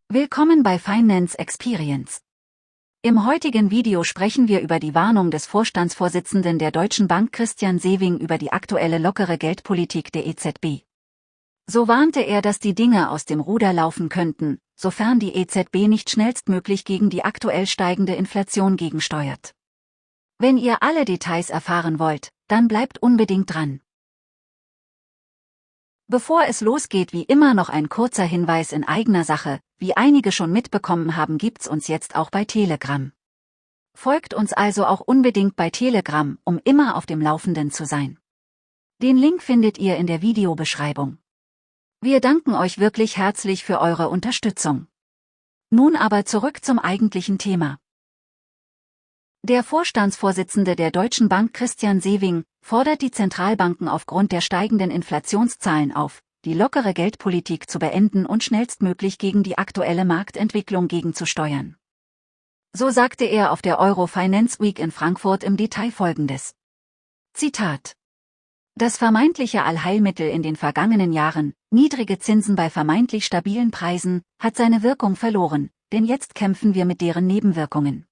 Willkommen bei Finance Experience. Im heutigen Video sprechen wir über die Warnung des Vorstandsvorsitzenden der Deutschen Bank Christian Sewing über die aktuelle lockere Geldpolitik der EZB. So warnte er, dass die Dinge aus dem Ruder laufen könnten, sofern die EZB nicht schnellstmöglich gegen die aktuell steigende Inflation gegensteuert. Wenn ihr alle Details erfahren wollt, dann bleibt unbedingt dran. Bevor es losgeht, wie immer noch ein kurzer Hinweis in eigener Sache: Wie einige schon mitbekommen haben, gibt's uns jetzt auch bei Telegram. Folgt uns also auch unbedingt bei Telegram, um immer auf dem Laufenden zu sein. Den Link findet ihr in der Videobeschreibung. Wir danken euch wirklich herzlich für eure Unterstützung. Nun aber zurück zum eigentlichen Thema. Der Vorstandsvorsitzende der Deutschen Bank Christian Sewing fordert die Zentralbanken aufgrund der steigenden Inflationszahlen auf, die lockere Geldpolitik zu beenden und schnellstmöglich gegen die aktuelle Marktentwicklung gegenzusteuern. So sagte er auf der Euro Finance Week in Frankfurt im Detail Folgendes. Zitat: Das vermeintliche Allheilmittel in den vergangenen Jahren, niedrige Zinsen bei vermeintlich stabilen Preisen, hat seine Wirkung verloren, denn jetzt kämpfen wir mit deren Nebenwirkungen.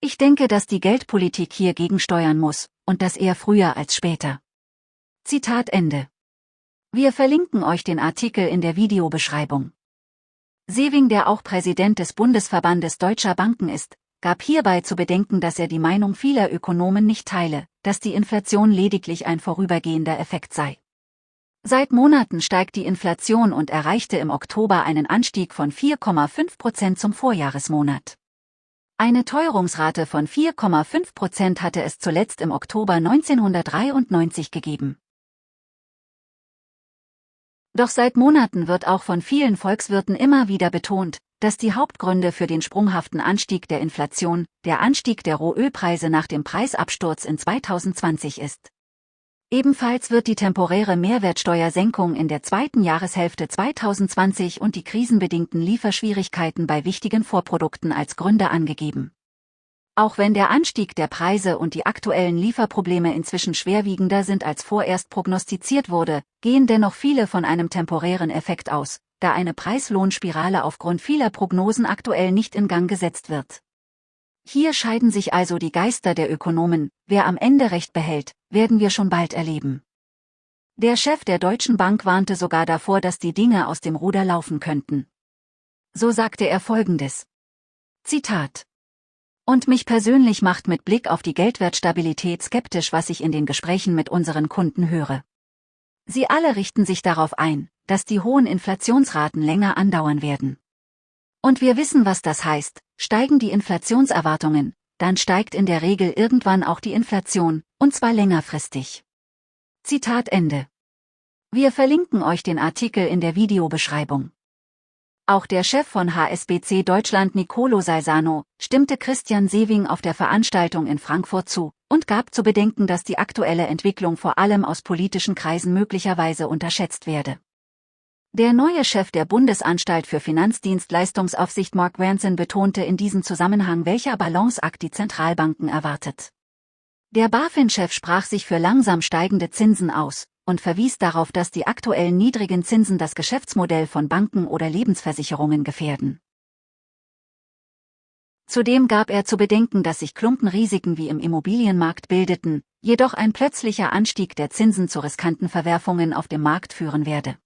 Ich denke, dass die Geldpolitik hier gegensteuern muss, und das eher früher als später. Zitat Ende. Wir verlinken euch den Artikel in der Videobeschreibung. Sewing, der auch Präsident des Bundesverbandes Deutscher Banken ist, gab hierbei zu bedenken, dass er die Meinung vieler Ökonomen nicht teile, dass die Inflation lediglich ein vorübergehender Effekt sei. Seit Monaten steigt die Inflation und erreichte im Oktober einen Anstieg von 4,5% zum Vorjahresmonat. Eine Teuerungsrate von 4,5% hatte es zuletzt im Oktober 1993 gegeben. Doch seit Monaten wird auch von vielen Volkswirten immer wieder betont, dass die Hauptgründe für den sprunghaften Anstieg der Inflation der Anstieg der Rohölpreise nach dem Preisabsturz in 2020 ist. Ebenfalls wird die temporäre Mehrwertsteuersenkung in der zweiten Jahreshälfte 2020 und die krisenbedingten Lieferschwierigkeiten bei wichtigen Vorprodukten als Gründe angegeben. Auch wenn der Anstieg der Preise und die aktuellen Lieferprobleme inzwischen schwerwiegender sind als vorerst prognostiziert wurde, gehen dennoch viele von einem temporären Effekt aus, da eine Preis-Lohn-Spirale aufgrund vieler Prognosen aktuell nicht in Gang gesetzt wird. Hier scheiden sich also die Geister der Ökonomen. Wer am Ende Recht behält, werden wir schon bald erleben. Der Chef der Deutschen Bank warnte sogar davor, dass die Dinge aus dem Ruder laufen könnten. So sagte er Folgendes. Zitat: Und mich persönlich macht mit Blick auf die Geldwertstabilität skeptisch, was ich in den Gesprächen mit unseren Kunden höre. Sie alle richten sich darauf ein, dass die hohen Inflationsraten länger andauern werden. Und wir wissen, was das heißt: Steigen die Inflationserwartungen, dann steigt in der Regel irgendwann auch die Inflation, und zwar längerfristig. Zitat Ende. Wir verlinken euch den Artikel in der Videobeschreibung. Auch der Chef von HSBC Deutschland Nicolo Salzano stimmte Christian Sewing auf der Veranstaltung in Frankfurt zu und gab zu bedenken, dass die aktuelle Entwicklung vor allem aus politischen Kreisen möglicherweise unterschätzt werde. Der neue Chef der Bundesanstalt für Finanzdienstleistungsaufsicht Mark Ranson betonte in diesem Zusammenhang, welcher Balanceakt die Zentralbanken erwartet. Der BaFin-Chef sprach sich für langsam steigende Zinsen aus und verwies darauf, dass die aktuellen niedrigen Zinsen das Geschäftsmodell von Banken oder Lebensversicherungen gefährden. Zudem gab er zu bedenken, dass sich Klumpenrisiken wie im Immobilienmarkt bildeten, jedoch ein plötzlicher Anstieg der Zinsen zu riskanten Verwerfungen auf dem Markt führen werde.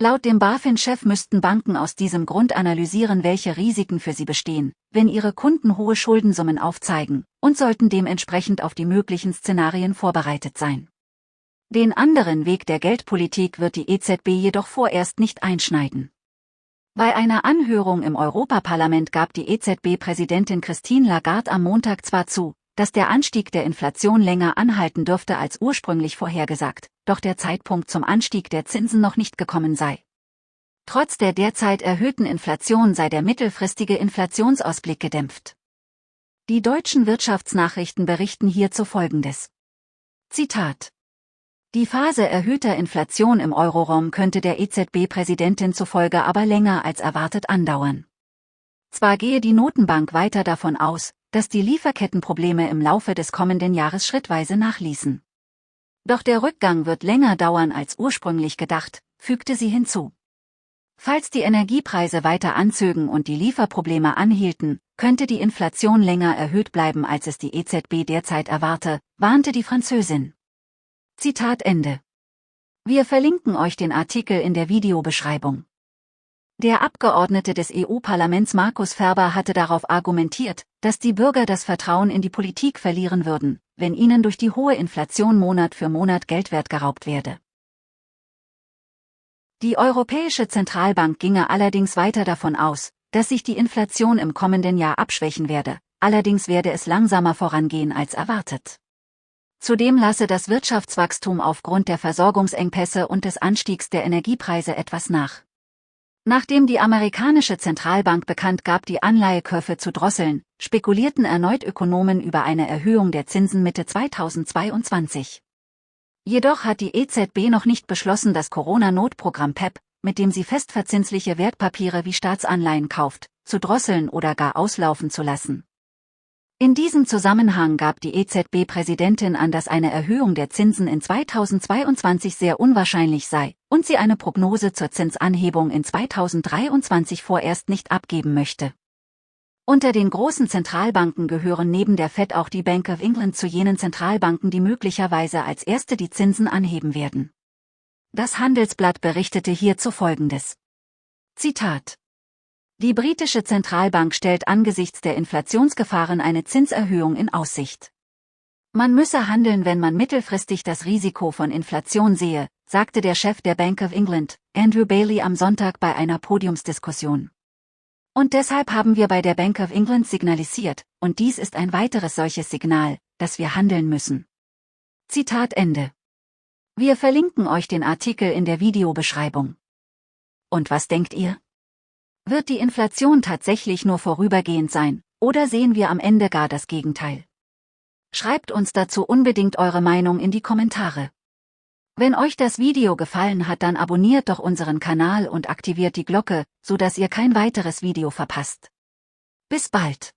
Laut dem BaFin-Chef müssten Banken aus diesem Grund analysieren, welche Risiken für sie bestehen, wenn ihre Kunden hohe Schuldensummen aufzeigen, und sollten dementsprechend auf die möglichen Szenarien vorbereitet sein. Den anderen Weg der Geldpolitik wird die EZB jedoch vorerst nicht einschneiden. Bei einer Anhörung im Europaparlament gab die EZB-Präsidentin Christine Lagarde am Montag zwar zu, dass der Anstieg der Inflation länger anhalten dürfte als ursprünglich vorhergesagt, doch der Zeitpunkt zum Anstieg der Zinsen noch nicht gekommen sei. Trotz der derzeit erhöhten Inflation sei der mittelfristige Inflationsausblick gedämpft. Die deutschen Wirtschaftsnachrichten berichten hierzu Folgendes. Zitat: Die Phase erhöhter Inflation im Euroraum könnte der EZB-Präsidentin zufolge aber länger als erwartet andauern. Zwar gehe die Notenbank weiter davon aus, dass die Lieferkettenprobleme im Laufe des kommenden Jahres schrittweise nachließen. Doch der Rückgang wird länger dauern als ursprünglich gedacht, fügte sie hinzu. Falls die Energiepreise weiter anzögen und die Lieferprobleme anhielten, könnte die Inflation länger erhöht bleiben, als es die EZB derzeit erwarte, warnte die Französin. Zitat Ende. Wir verlinken euch den Artikel in der Videobeschreibung. Der Abgeordnete des EU-Parlaments Markus Ferber hatte darauf argumentiert, dass die Bürger das Vertrauen in die Politik verlieren würden, wenn ihnen durch die hohe Inflation Monat für Monat Geldwert geraubt werde. Die Europäische Zentralbank ginge allerdings weiter davon aus, dass sich die Inflation im kommenden Jahr abschwächen werde, allerdings werde es langsamer vorangehen als erwartet. Zudem lasse das Wirtschaftswachstum aufgrund der Versorgungsengpässe und des Anstiegs der Energiepreise etwas nach. Nachdem die amerikanische Zentralbank bekannt gab, die Anleihekäufe zu drosseln, spekulierten erneut Ökonomen über eine Erhöhung der Zinsen Mitte 2022. Jedoch hat die EZB noch nicht beschlossen, das Corona-Notprogramm PEPP, mit dem sie festverzinsliche Wertpapiere wie Staatsanleihen kauft, zu drosseln oder gar auslaufen zu lassen. In diesem Zusammenhang gab die EZB-Präsidentin an, dass eine Erhöhung der Zinsen in 2022 sehr unwahrscheinlich sei und sie eine Prognose zur Zinsanhebung in 2023 vorerst nicht abgeben möchte. Unter den großen Zentralbanken gehören neben der Fed auch die Bank of England zu jenen Zentralbanken, die möglicherweise als erste die Zinsen anheben werden. Das Handelsblatt berichtete hierzu Folgendes. Zitat: Die britische Zentralbank stellt angesichts der Inflationsgefahren eine Zinserhöhung in Aussicht. Man müsse handeln, wenn man mittelfristig das Risiko von Inflation sehe, sagte der Chef der Bank of England, Andrew Bailey, am Sonntag bei einer Podiumsdiskussion. Und deshalb haben wir bei der Bank of England signalisiert, und dies ist ein weiteres solches Signal, dass wir handeln müssen. Zitat Ende. Wir verlinken euch den Artikel in der Videobeschreibung. Und was denkt ihr? Wird die Inflation tatsächlich nur vorübergehend sein, oder sehen wir am Ende gar das Gegenteil? Schreibt uns dazu unbedingt eure Meinung in die Kommentare. Wenn euch das Video gefallen hat, dann abonniert doch unseren Kanal und aktiviert die Glocke, sodass ihr kein weiteres Video verpasst. Bis bald.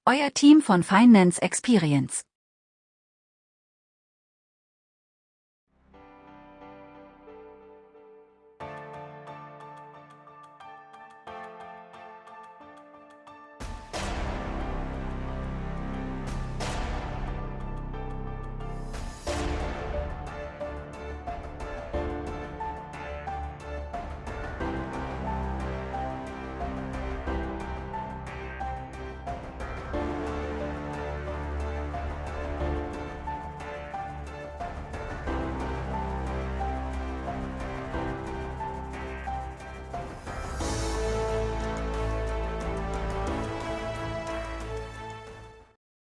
Euer Team von Finance Experience.